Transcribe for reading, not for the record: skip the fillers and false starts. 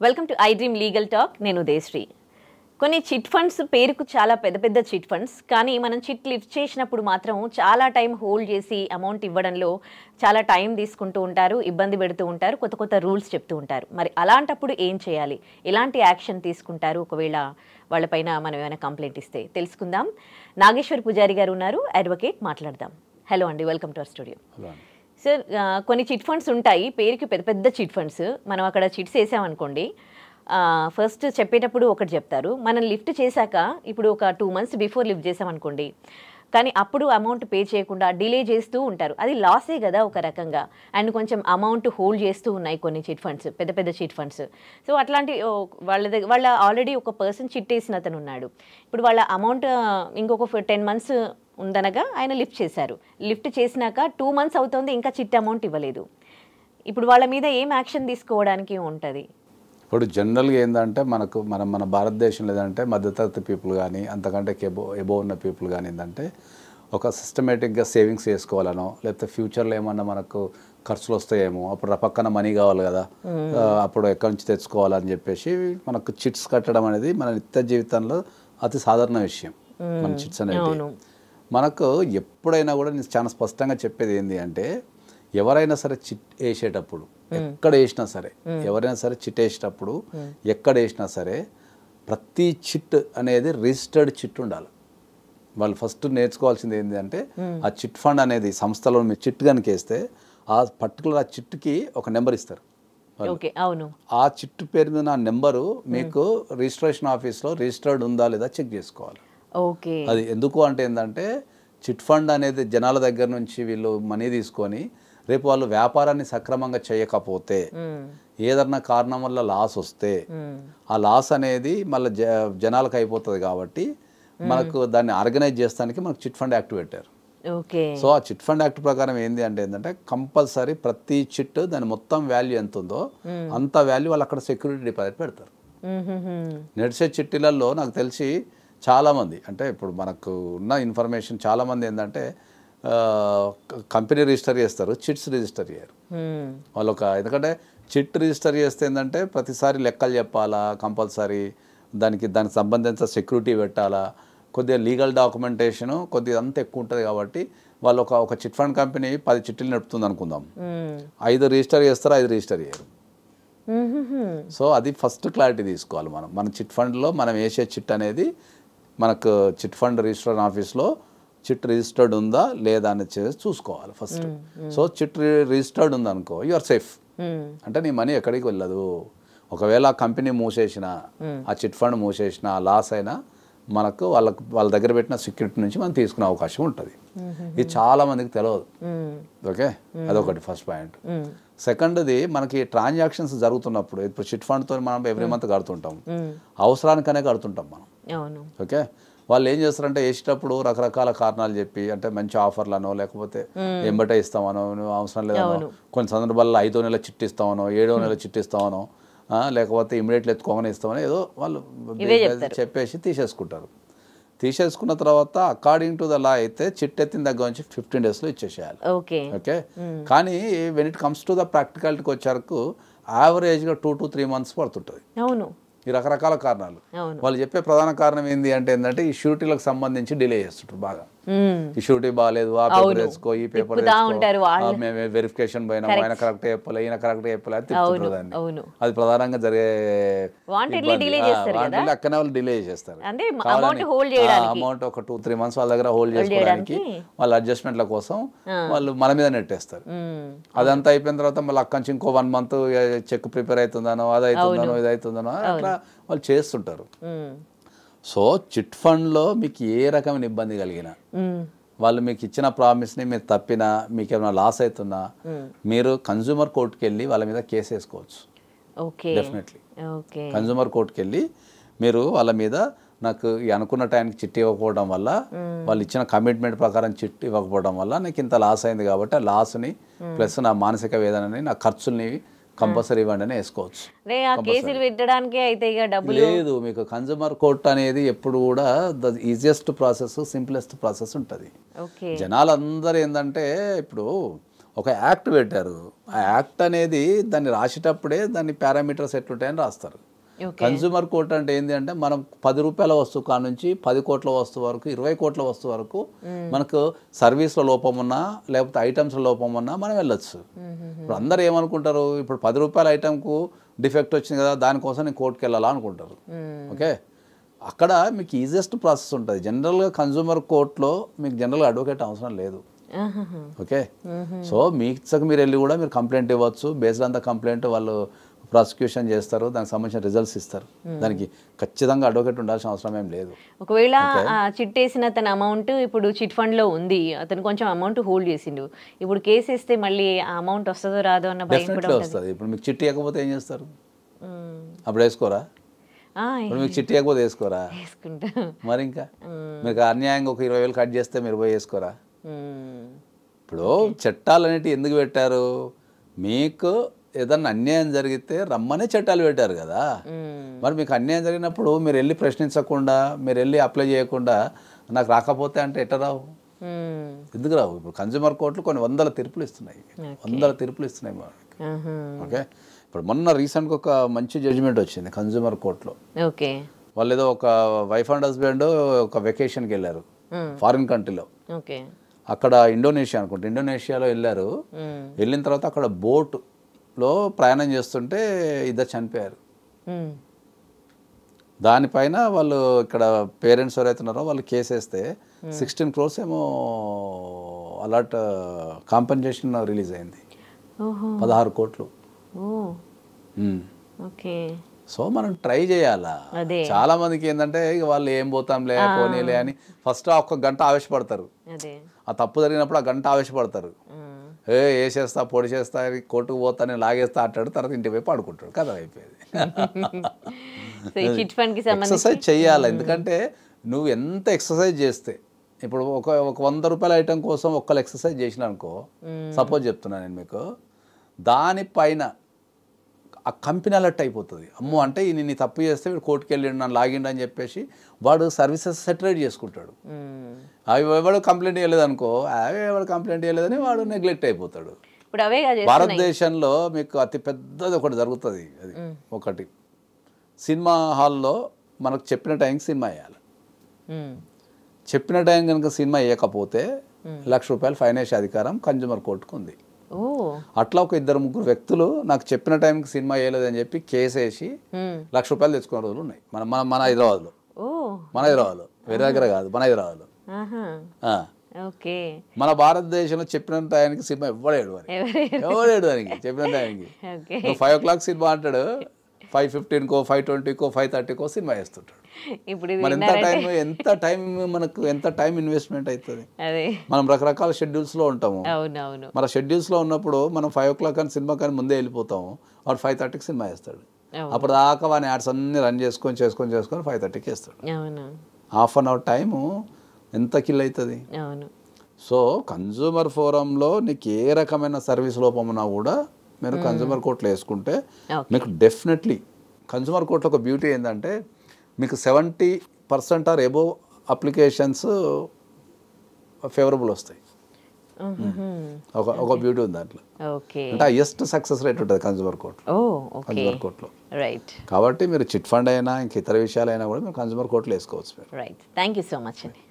Welcome to I dream legal talk. నేను ఉదయశ్రీ. కొన్ని chit funds పేరుకు చాలా పెద్ద పెద్ద చిట్ ఫండ్స్, కానీ మనం చిట్ లిఫ్ట్ చేసినప్పుడు మాత్రం చాలా టైం హోల్డ్ చేసి అమౌంట్ ఇవ్వడంలో చాలా టైం తీసుకుంటూ ఉంటారు, ఇబ్బంది పెడుతూ ఉంటారు, కొత్త కొత్త రూల్స్ చెప్తూ ఉంటారు. మరి అలాంటప్పుడు ఏం చేయాలి, ఎలాంటి యాక్షన్ తీసుకుంటారు ఒకవేళ వాళ్ళపైన మనం ఏమైనా కంప్లైంట్ ఇస్తే? తెలుసుకుందాం. నాగేశ్వర్ పూజారి గారు ఉన్నారు, అడ్వకేట్. మాట్లాడదాం. హలో అండి, welcome to our studio. Sir, కొన్ని చిట్ ఫండ్స్ ఉంటాయి, పేరుకి పెద్ద పెద్ద చిట్ ఫండ్స్. మనం అక్కడ చిట్స్ వేసామనుకోండి, ఫస్ట్ చెప్పేటప్పుడు ఒకటి చెప్తారు, మనం లిఫ్ట్ చేశాక ఇప్పుడు ఒక 2 months బిఫోర్ లిఫ్ట్ చేసామనుకోండి, కానీ అప్పుడు అమౌంట్ పే చేయకుండా డిలే చేస్తూ ఉంటారు. అది లాసే కదా ఒక రకంగా. అండ్ కొంచెం అమౌంట్ హోల్డ్ చేస్తూ ఉన్నాయి కొన్ని చిట్ ఫండ్స్, పెద్ద పెద్ద చిట్ ఫండ్స్. సో అట్లాంటి వాళ్ళ ఆల్రెడీ ఒక పర్సన్ చిట్ వేసిన అతను ఉన్నాడు. ఇప్పుడు వాళ్ళ అమౌంట్ ఇంకొక 10 months ఉందనగా ఆయన లిఫ్ట్ చేశారు. లిఫ్ట్ చేసినాక 2 months అవుతుంది, ఇంకా చిట్ అమౌంట్ ఇవ్వలేదు. ఇప్పుడు వాళ్ళ మీద ఏం యాక్షన్ తీసుకోవడానికి ఉంటుంది? ఇప్పుడు జనరల్గా ఏంటంటే మన భారతదేశంలో ఏదంటే మధ్యతరగతి పీపుల్ కానీ అంతకంటే ఎబో ఉన్న పీపుల్ కానీ ఏంటంటే ఒక సిస్టమేటిక్గా సేవింగ్స్ చేసుకోవాలనో, లేకపోతే ఫ్యూచర్లో ఏమన్నా మనకు ఖర్చులు వస్తాయేమో, అప్పుడు పక్కన మనీ కావాలి కదా, అప్పుడు ఎక్కడి నుంచి తెచ్చుకోవాలని చెప్పేసి మనకు చిట్స్ కట్టడం అనేది మన నిత్య జీవితంలో అతి సాధారణ విషయం. మన చిట్స్ అనేది మనకు ఎప్పుడైనా కూడా నేను చాలా స్పష్టంగా చెప్పేది ఏంటి అంటే, ఎవరైనా సరే చిట్ వేసేటప్పుడు ఎక్కడ వేసినా సరే, ఎవరైనా సరే చిట్ వేసేటప్పుడు ఎక్కడ వేసినా సరే ప్రతి చిట్ అనేది రిజిస్టర్డ్ చిట్ ఉండాలి. వాళ్ళు ఫస్ట్ నేర్చుకోవాల్సింది ఏంటి అంటే, ఆ చిట్ ఫండ్ అనేది సంస్థలో మీరు చిట్ కనుక వేస్తే ఆ పర్టికులర్ ఆ చిట్కి ఒక నెంబర్ ఇస్తారు. ఆ చిట్టు పేరు మీద ఆ నెంబరు మీకు రిజిస్ట్రేషన్ ఆఫీస్లో రిజిస్టర్డ్ ఉందా లేదా చెక్ చేసుకోవాలి. అది ఎందుకు అంటే ఏంటంటే, చిట్ ఫండ్ అనేది జనాల దగ్గర నుంచి వీళ్ళు మనీ తీసుకొని రేపు వాళ్ళు వ్యాపారాన్ని సక్రమంగా చేయకపోతే, ఏదన్నా కారణం వల్ల లాస్ వస్తే ఆ లాస్ అనేది మళ్ళీ జనాలకు అయిపోతుంది. కాబట్టి మనకు దాన్ని ఆర్గనైజ్ చేస్తానికి మనకు చిట్ ఫండ్ యాక్ట్ పెట్టారు. సో ఆ చిట్ ఫండ్ యాక్ట్ ప్రకారం ఏంటంటే కంపల్సరీ ప్రతి చిట్ దాని మొత్తం వాల్యూ ఎంత ఉందో అంత వాల్యూ వాళ్ళు అక్కడ సెక్యూరిటీ డిపాజిట్ పెడతారు. నడిచే చిట్టీలలో నాకు తెలిసి చాలామంది, అంటే ఇప్పుడు మనకు ఉన్న ఇన్ఫర్మేషన్ చాలామంది ఏంటంటే కంపెనీ రిజిస్టర్ చేస్తారు, చిట్స్ రిజిస్టర్ చేయరు. వాళ్ళు ఎందుకంటే చిట్ రిజిస్టర్ చేస్తే ఏంటంటే ప్రతిసారి లెక్కలు చెప్పాలా, కంపల్సరీ దానికి సంబంధించిన సెక్యూరిటీ పెట్టాలా, కొద్దిగా లీగల్ డాక్యుమెంటేషను కొద్దిగా అంత ఎక్కువ ఉంటుంది. కాబట్టి వాళ్ళు ఒక చిట్ ఫండ్ కంపెనీ 10 చిట్టీలు నడుపుతుంది అనుకుందాం, 5 రిజిస్టర్ చేస్తారు, 5 రిజిస్టర్ చేయరు. సో అది ఫస్ట్ క్లారిటీ తీసుకోవాలి. మన చిట్ ఫండ్లో మనం వేసే చిట్ అనేది మనకు చిట్ ఫండ్ రిజిస్టర్ ఆఫీస్లో చిట్ రిజిస్టర్డ్ ఉందా లేదా అని చూసుకోవాలి ఫస్ట్. సో చిట్ రిజిస్టర్డ్ ఉందనుకో, యు ఆర్ సేఫ్. అంటే నీ మనీ ఎక్కడికి వెళ్ళదు. ఒకవేళ ఆ కంపెనీ మూసేసిన, ఆ చిట్ ఫండ్ మూసేసిన, లాస్ అయినా మనకు వాళ్ళ దగ్గర పెట్టిన సెక్యూరిటీ నుంచి మనం తీసుకునే అవకాశం ఉంటుంది. ఇది చాలా మందికి తెలియదు. ఓకే, అదొకటి ఫస్ట్ పాయింట్. సెకండ్ది, మనకి ట్రాన్సాక్షన్స్ జరుగుతున్నప్పుడు ఇప్పుడు చిట్ ఫండ్తో మనం ఎవ్రీ మంత్ కడుతుంటాం, అవసరానికనే కడుతుంటాం మనం. ఓకే, వాళ్ళు ఏం చేస్తారంటే వేసేటప్పుడు రకరకాల కారణాలు చెప్పి, అంటే మంచి ఆఫర్లనో లేకపోతే ఎంబటే ఇస్తామనో, అవసరం లేదనో, కొన్ని సందర్భాల్లో 5వ నెల చిట్ ఇస్తామనో, 7వ నెల చిట్ ఇస్తామనో, లేకపోతే ఇమీడియట్లీ ఎత్తుకోగానే ఇస్తామని ఏదో వాళ్ళు చెప్పేసి తీసేసుకుంటారు. తీసేసుకున్న తర్వాత అకార్డింగ్ టు ద లా అయితే చిట్ ఎత్తిన దగ్గర నుంచి 15 daysలో ఇచ్చేసేయాలి. ఓకే, కానీ when it comes to the ప్రాక్టికాలిటీకి వచ్చేవరకు యావరేజ్గా 2 to 3 months పడుతుంటుంది. ఈ రకరకాల కారణాలు. వాళ్ళు చెప్పే ప్రధాన కారణం ఏంటంటే ఈ షూరిటీలకు సంబంధించి డిలే చేస్తుంటారు బాగా. ఈ షూరిటీ బాగాలేదు, ఆ పేపర్ తెచ్చుకో, ఈ పేపర్ మేము వెరిఫికేషన్ పోయినా, ఆయన కరెక్ట్ చెప్పలే, ఈయన కరెక్ట్ చెప్పలే అని తిప్పుతుంటారు దాన్ని. అది ప్రధానంగా జరిగే అక్కనే వాళ్ళు డిలే చేస్తారు. అమౌంట్ ఒక 2-3 months వాళ్ళ దగ్గర హోల్డ్ చేసుకోవడానికి వాళ్ళ అడ్జస్ట్మెంట్ల కోసం వాళ్ళు మన మీద నెట్టేస్తారు. అదంతా అయిపోయిన తర్వాత మళ్ళీ అక్కడి నుంచి ఇంకో 1 month చెక్ ప్రిపేర్ అవుతుందనో, అది అవుతుందనో, ఇది అవుతుందనో అట్లా వాళ్ళు చేస్తుంటారు. సో చిట్ ఫండ్లో మీకు ఏ రకమైన ఇబ్బంది కలిగినా, వాళ్ళు మీకు ఇచ్చిన ప్రామిస్ని మీరు తప్పినా, మీకు ఏమైనా లాస్ అవుతున్నా, మీరు కన్జ్యూమర్ కోర్టుకి వెళ్ళి వాళ్ళ మీద కేసు వేసుకోవచ్చు. డెఫినెట్లీ కన్జ్యూమర్ కోర్టుకి వెళ్ళి మీరు వాళ్ళ మీద, నాకు అనుకున్న టైంకి చిట్ ఇవ్వకపోవడం వల్ల, వాళ్ళు ఇచ్చిన కమిట్మెంట్ ప్రకారం చిట్ ఇవ్వకపోవడం వల్ల నాకు ఇంత లాస్ అయింది కాబట్టి ఆ లాస్ని ప్లస్ నా మానసిక వేదనని, నా ఖర్చుల్ని కంపల్సరీ ఇవ్వండి అని వేసుకోవచ్చు. లేదు, మీకు కన్జ్యూమర్ కోర్ట్ అనేది ఎప్పుడు కూడా the easiest process, simplest process ఉంటుంది. జనాలందరూ ఏంటంటే ఇప్పుడు ఒక యాక్ట్ పెట్టారు. ఆ యాక్ట్ అనేది దాన్ని రాసేటప్పుడే దాని పారామీటర్స్ ఎట్లుంటాయని రాస్తారు. కన్జ్యూమర్ కోర్ట్ అంటే ఏంటి అంటే మనం 10 రూపాయల వస్తువు కా నుంచి 10 కోట్ల వస్తువు వరకు 20 కోట్ల వస్తువు వరకు మనకు సర్వీస్లో లోపం ఉన్నా లేకపోతే ఐటమ్స్లో లోపం ఉన్నా మనం వెళ్ళొచ్చు. ఇప్పుడు అందరూ ఏమనుకుంటారు, ఇప్పుడు 10 రూపాయల ఐటమ్కు డిఫెక్ట్ వచ్చింది కదా దానికోసం నేను కోర్టుకు వెళ్ళాలా అనుకుంటారు. ఓకే, అక్కడ మీకు ఈజియెస్ట్ ప్రాసెస్ ఉంటుంది. జనరల్గా కన్జ్యూమర్ కోర్టులో మీకు జనరల్గా అడ్వకేట్ అవసరం లేదు. ఓకే, సో మీకు మీరు వెళ్ళి కూడా మీరు కంప్లైంట్ ఇవ్వచ్చు. బేస్డ్ ఆన్ ద కంప్లైంట్ వాళ్ళు ప్రాసిక్యూషన్ చేస్తారు, దానికి సంబంధించిన రిజల్ట్స్ ఇస్తారు. దానికి ఖచ్చితంగా అడ్వకేట్ ఉండాల్సిన అవసరం ఏం లేదు. ఒకవేళ చిట్టేసిన తన అమౌంట్ ఇప్పుడు చిట్ ఫండ్లో ఉంది, అతను కొంచెం అమౌంట్ హోల్డ్ చేసిండు, ఇప్పుడు కేసు వేస్తే మళ్ళీ ఆ అమౌంట్ వస్తుందో రాదో అన్న భయం కూడా వస్తుంది. ఇప్పుడు మీకు చిట్టి ఇవ్వకపోతే ఏం చేస్తారు? అప్పుడు వేసుకోరా? ఇప్పుడు మీకు చిట్టి ఇవ్వకపోతే వేసుకోరా? వేసుకుంటా. మరి ఇంకా మీకు అన్యాయంగా ఒక 20,000 కట్ చేస్తే మీరు పోయి వేసుకోరా? ఇప్పుడు చట్టాలు అనేటివి ఎందుకు పెట్టారు? మీకు ఏదన్నా అన్యాయం జరిగితే రమ్మనే చట్టాలు పెట్టారు కదా. మరి మీకు అన్యాయం జరిగినప్పుడు మీరు వెళ్ళి ప్రశ్నించకుండా, మీరు వెళ్ళి అప్లై చేయకుండా నాకు రాకపోతే అంటే ఎట్లా రావు? ఎందుకు రావు? ఇప్పుడు కన్జ్యూమర్ కోర్టులు కొన్ని వందల తీర్పులు ఇస్తున్నాయి మనకి. ఓకే, ఇప్పుడు మొన్న రీసెంట్గా ఒక మంచి జడ్జిమెంట్ వచ్చింది కన్జ్యూమర్ కోర్టులో. ఓకే, వాళ్ళు ఏదో ఒక వైఫ్ అండ్ హస్బెండ్ ఒక వెకేషన్కి వెళ్ళారు ఫారిన్ కంట్రీలో. ఓకే, అక్కడ ఇండోనేషియా అనుకుంటా, ఇండోనేషియాలో వెళ్ళారు. వెళ్ళిన తర్వాత అక్కడ బోట్లో ప్రయాణం చేస్తుంటే ఇద్దరు చనిపోయారు. దానిపైన వాళ్ళు ఇక్కడ పేరెంట్స్ ఎవరైతే ఉన్నారో వాళ్ళు కేసు వేస్తే 16 crores ఏమో అలర్ట్ కాంపెన్సేషన్ రిలీజ్ అయింది. 16 కోట్లు. ఓకే, సో మనం ట్రై చేయాలా. చాలా మందికి ఏంటంటే ఇక వాళ్ళు ఏం పోతాంలే పోనీలే అని ఫస్ట్ ఒక్క గంట ఆవేశపడతారు. ఆ తప్పు జరిగినప్పుడు ఆ గంట ఆవేశపడతారు. వేసేస్తా పొడి చేస్తా కోర్టుకు పోతా నేను లాగేస్తా అంటాడు. తర్వాత ఇంటికి పోయి పడుకుంటాడు. కథ అయిపోయేది. ఎక్సర్సైజ్ చెయ్యాలి. ఎందుకంటే నువ్వు ఎంత ఎక్సర్సైజ్ చేస్తే, ఇప్పుడు ఒక 100 రూపాయల ఐటమ్ కోసం ఒక్కళ్ళు ఎక్సర్సైజ్ చేసిన అనుకో, సపోజ్ చెప్తున్నాను నేను మీకు, దానిపైన ఆ కంపెనీ అలర్ట్ అయిపోతుంది. అమ్మో అంటే నీ తప్పు చేస్తే వీడు కోర్టుకు వెళ్ళిండు నన్ను లాగిండు అని చెప్పేసి వాడు సర్వీసెస్ సెటరేట్ చేసుకుంటాడు. అవి ఎవడు కంప్లైంట్ చేయలేదు అనుకో, ఎవడు కంప్లైంట్ చేయలేదని వాడు నెగ్లెక్ట్ అయిపోతాడు. భారతదేశంలో మీకు అతి పెద్దది ఒకటి జరుగుతుంది. అది ఒకటి, సినిమా హాల్లో మనకు చెప్పిన టైంకి సినిమా వేయాలి. చెప్పిన టైం కనుక సినిమా వేయకపోతే 1,00,000 రూపాయలు ఫైన్ వేసే అధికారం కన్జ్యూమర్ కోర్టుకు ఉంది. అట్లా ఒక 2-3 వ్యక్తులు నాకు చెప్పిన టైంకి సినిమా వేయలేదని చెప్పి కేసు వేసి 1,00,000 రూపాయలు తెచ్చుకునే రోజులు ఉన్నాయి మన హైదరాబాద్లో. వేరే దగ్గర కాదు, మన హైదరాబాద్లో. మన భారతదేశంలో చెప్పిన టైంకి సినిమా ఎవడేడు దానికి చెప్పిన టైంకి 5 o'clock సినిమా అంటాడు, 5:15కో 5:20కో 5:30కో సినిమా వేస్తుంటాడు. మరి ఎంత టైం ఇన్వెస్ట్మెంట్ అవుతుంది. మనం రకరకాల షెడ్యూల్స్లో ఉంటాము. మన షెడ్యూల్స్లో ఉన్నప్పుడు మనం 5 o'clock అని సినిమా కానీ ముందే వెళ్ళిపోతాము. వాడు 5:30కి సినిమా వేస్తాడు. అప్పుడు దాకా వాని యాడ్స్ అన్ని రన్ చేసుకొని 5:30కి వేస్తాడు. హాఫ్ అన్ అవర్ టైము ఎంత కిల్ అవుతుంది. సో కన్జ్యూమర్ ఫోరంలో నీకు ఏ రకమైన సర్వీస్ లోపం ఉన్నా కూడా మీరు కన్జ్యూమర్ కోర్టులో వేసుకుంటే మీకు డెఫినెట్లీ కన్జ్యూమర్ కోర్టులో ఒక బ్యూటీ ఏంటంటే మీకు 70% ఆర్ అబోవ్ అప్లికేషన్స్ ఫేవరబుల్ వస్తాయి. ఒక బ్యూటీ ఉంది దాంట్లో. అంటే హైయెస్ట్ సక్సెస్ రేట్ ఉంటుంది కన్జ్యూమర్ కోర్టులో. కాబట్టి మీరు చిట్ ఫండ్ అయినా ఇంక ఇతర విషయాలైనా కూడా మీరు కన్జ్యూమర్ కోర్టులో వేసుకోవచ్చు. Right, thank you so much అండి.